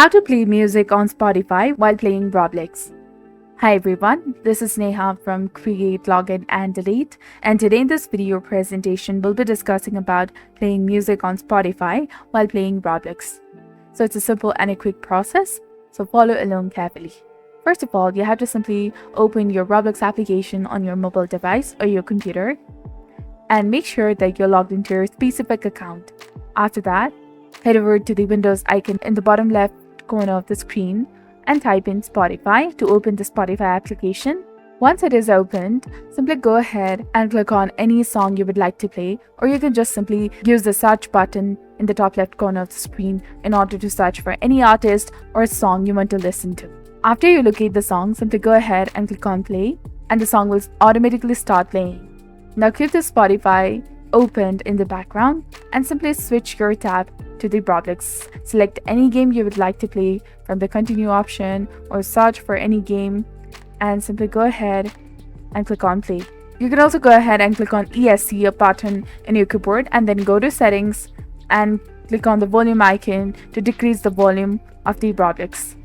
How to play music on Spotify while playing Roblox. Hi everyone, this is Neha from Create, Login and Delete, and today in this video presentation we'll be discussing about playing music on Spotify while playing Roblox. So it's a simple and a quick process, so follow along carefully. First of all, you have to simply open your Roblox application on your mobile device or your computer and make sure that you're logged into your specific account. After that, head over to the Windows icon in the bottom left corner of the screen and type in Spotify to open the Spotify application. Once it is opened, simply go ahead and click on any song you would like to play, or you can just simply use the search button in the top left corner of the screen in order to search for any artist or song you want to listen to. After you locate the song, simply go ahead and click on play and the song will automatically start playing. Now keep the Spotify opened in the background and simply switch your tab to the Roblox. Select any game you would like to play from the continue option or search for any game and simply go ahead and click on play. You can also go ahead and click on ESC, a button in your keyboard, and then go to settings and click on the volume icon to decrease the volume of the Roblox.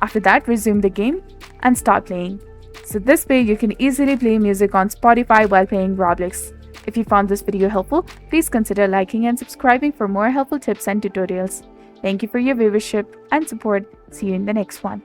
After that, resume the game and start playing. So this way you can easily play music on Spotify while playing Roblox. If you found this video helpful, please consider liking and subscribing for more helpful tips and tutorials. Thank you for your viewership and support. See you in the next one.